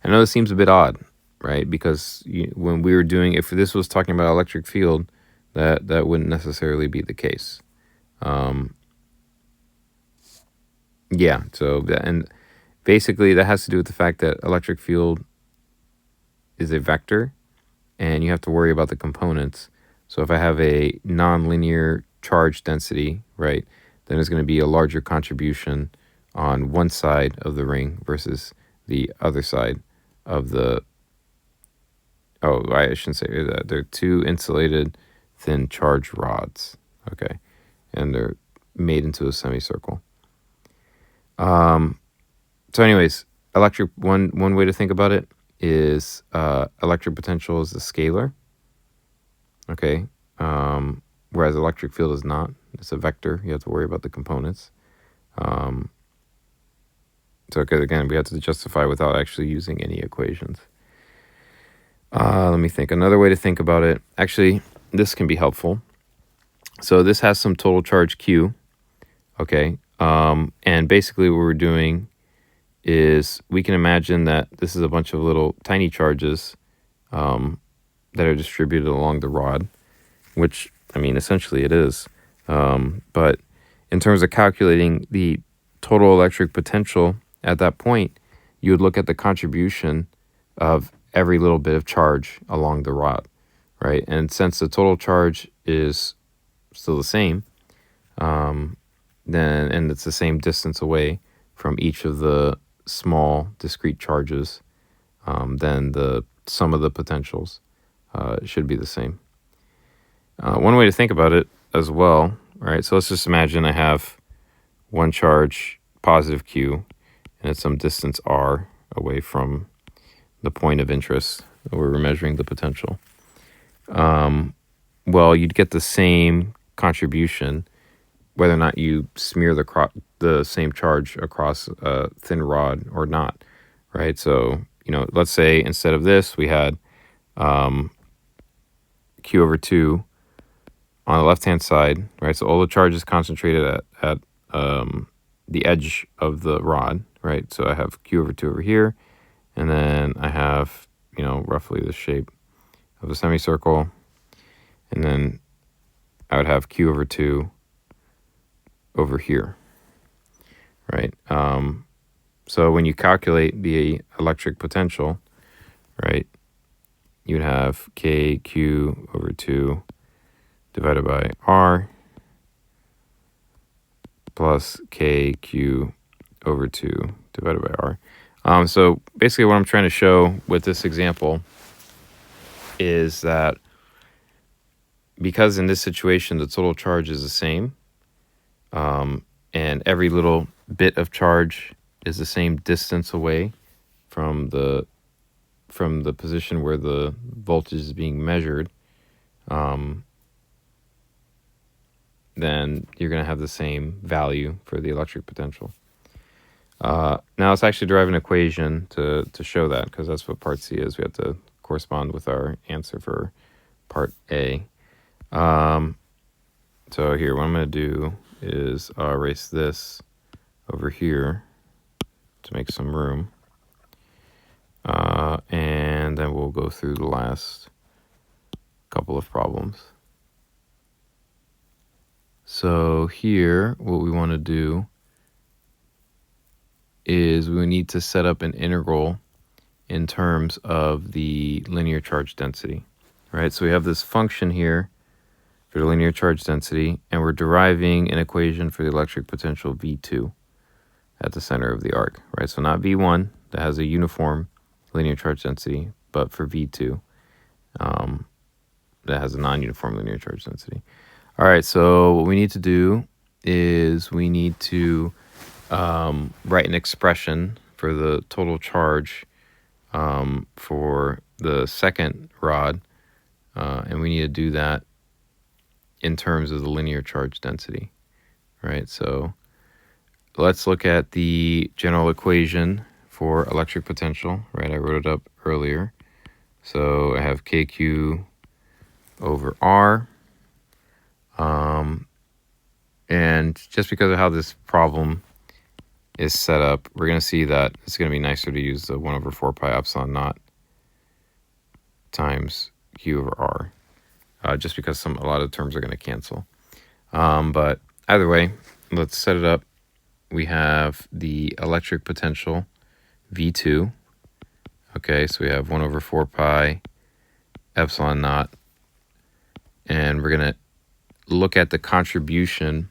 I know this seems a bit odd, right? Because when we were doing, if this was talking about electric field, that wouldn't necessarily be the case. Yeah, so and basically that has to do with the fact that electric field is a vector, and you have to worry about the components. So if I have a nonlinear charge density, right, then there's going to be a larger contribution on one side of the ring versus the other side of the, I shouldn't say that. They're 2 insulated thin charge rods, okay, and they're made into a semicircle. So anyways, electric, one way to think about it is electric potential is a scalar, okay, whereas electric field is not. It's a vector. You have to worry about the components. So again, we have to justify without actually using any equations. Let me think. Another way to think about it, actually, this can be helpful. So this has some total charge Q, okay, and basically what we're doing is we can imagine that this is a bunch of little tiny charges that are distributed along the rod, which, I mean, essentially it is. But in terms of calculating the total electric potential at that point, you would look at the contribution of every little bit of charge along the rod, right? And since the total charge is still the same, then, and it's the same distance away from each of the small discrete charges, then the sum of the potentials should be the same. One way to think about it as well, right? So let's just imagine I have one charge, positive Q, and it's some distance r away from the point of interest where we're measuring the potential. Well, you'd get the same contribution whether or not you smear the same charge across a thin rod or not, right? So, let's say instead of this, we had Q over 2 on the left-hand side, right? So all the charge is concentrated at the edge of the rod, right? So I have Q over 2 over here, and then I have, roughly the shape of a semicircle, and then I would have Q over 2 over here, right? So when you calculate the electric potential, right, you'd have KQ over 2 divided by R plus KQ over 2 divided by R. So basically what I'm trying to show with this example is that because in this situation the total charge is the same, and every little bit of charge is the same distance away from the position where the voltage is being measured, then you're going to have the same value for the electric potential. Now let's actually derive an equation to show that, because that's what part C is. We have to correspond with our answer for part A. So here, what I'm going to do is erase this over here to make some room. And then we'll go through the last couple of problems. So here, what we want to do is we need to set up an integral in terms of the linear charge density, right? So we have this function here for the linear charge density, and we're deriving an equation for the electric potential V2 at the center of the arc, right? So not V1 that has a uniform linear charge density, but for V2 that has a non-uniform linear charge density. All right, so what we need to do is we need to write an expression for the total charge for the second rod, and we need to do that in terms of the linear charge density, right? So let's look at the general equation for electric potential, right? I wrote it up earlier. So I have KQ over R. And just because of how this problem is set up, we're going to see that it's going to be nicer to use the 1 over 4 pi epsilon naught times Q over R, just because a lot of terms are going to cancel. But either way, let's set it up. We have the electric potential V2. Okay, so we have 1 over 4 pi epsilon naught. And we're going to look at the contribution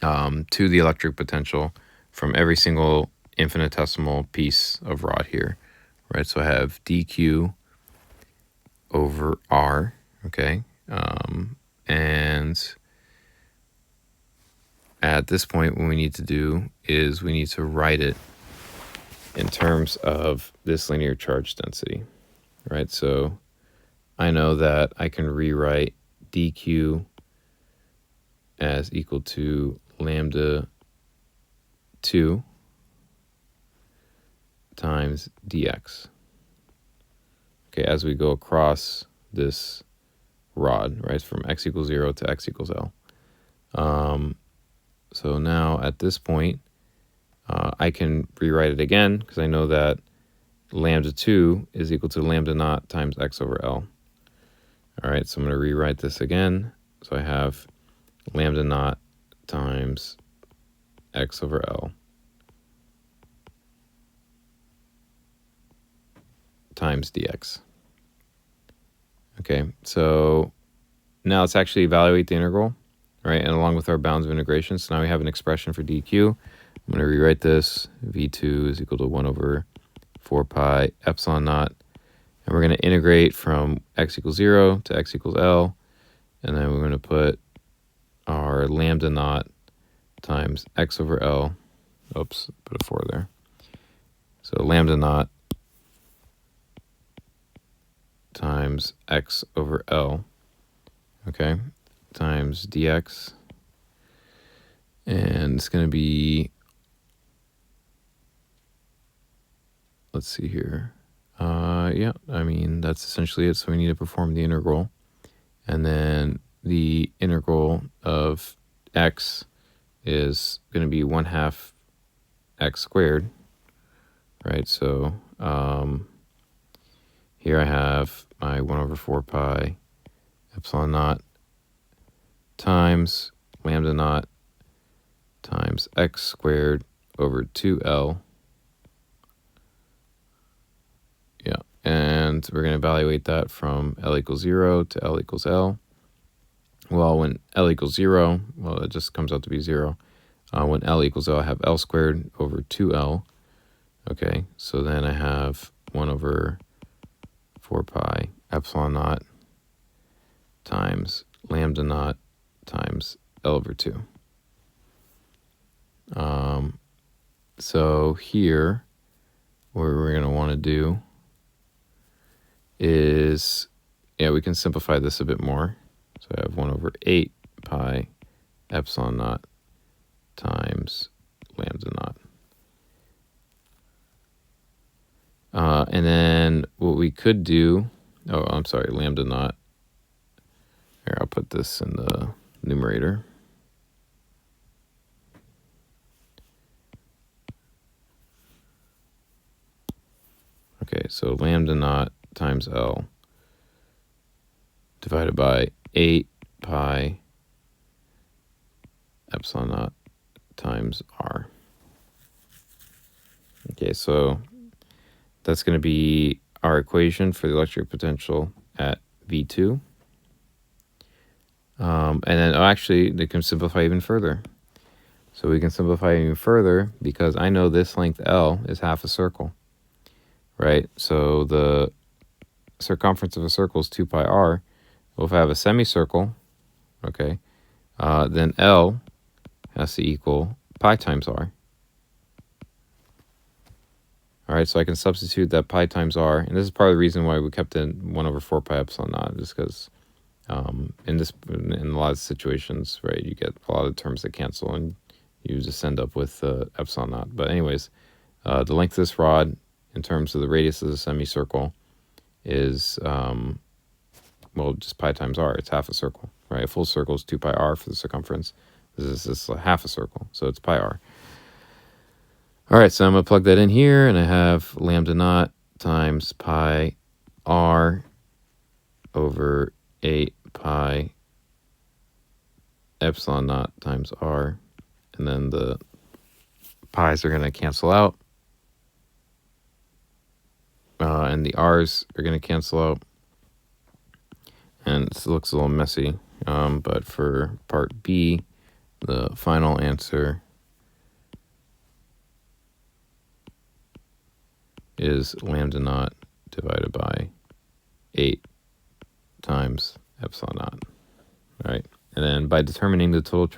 to the electric potential from every single infinitesimal piece of rod here, right? So I have dq over r, okay? And at this point, what we need to do is we need to write it in terms of this linear charge density, right? So I know that I can rewrite dq as equal to lambda 2 times dx. Okay, as we go across this rod, right, from x equals 0 to x equals L. So now at this point, I can rewrite it again because I know that lambda 2 is equal to lambda naught times x over L. All right, so I'm going to rewrite this again. So I have lambda naught times x over L times dx. Okay, so now let's actually evaluate the integral, right? And along with our bounds of integration, so now we have an expression for dq. I'm going to rewrite this. V2 is equal to 1 over 4 pi epsilon naught. And we're going to integrate from x equals 0 to x equals L. And then we're going to put our lambda naught times x over L. Oops, put a 4 there. So lambda naught times x over L, okay, times dx. And it's going to be, let's see here. Yeah, I mean, that's essentially it. So we need to perform the integral. And then the integral of x is going to be 1/2 x squared, right? So here I have my 1 over 4 pi epsilon naught times lambda naught times x squared over 2L. Yeah, and we're going to evaluate that from L equals 0 to L equals L. Well, when L equals 0, well, it just comes out to be 0. When L equals L, I have L squared over 2L. Okay, so then I have 1 over 4 pi epsilon naught times lambda naught times L over 2. So here, what we're going to want to do is, yeah, we can simplify this a bit more. So I have 1 over 8 pi epsilon naught times lambda naught. And then what we could do, lambda naught. Here, I'll put this in the numerator. Okay, so lambda naught times L divided by 8 pi epsilon naught times R. Okay, so that's going to be our equation for the electric potential at V2. And then actually, they can simplify even further. So we can simplify even further because I know this length L is half a circle, right? So the circumference of a circle is 2 pi r. Well, if I have a semicircle, okay, then L has to equal pi times r. All right, so I can substitute that pi times r, and this is part of the reason why we kept in 1 over 4 pi epsilon naught, just because in a lot of situations, right, you get a lot of terms that cancel, and you just end up with epsilon naught. But anyways, the length of this rod in terms of the radius of the semicircle is, well, just pi times r. It's half a circle, right? A full circle is 2 pi r for the circumference. This is half a circle, so it's pi r. All right, so I'm going to plug that in here, and I have lambda naught times pi r over 8 pi epsilon naught times r, and then the pi's are going to cancel out, and the r's are going to cancel out, and this looks a little messy, but for part B, the final answer is lambda naught divided by 8 times epsilon naught. All right, and then by determining the total charge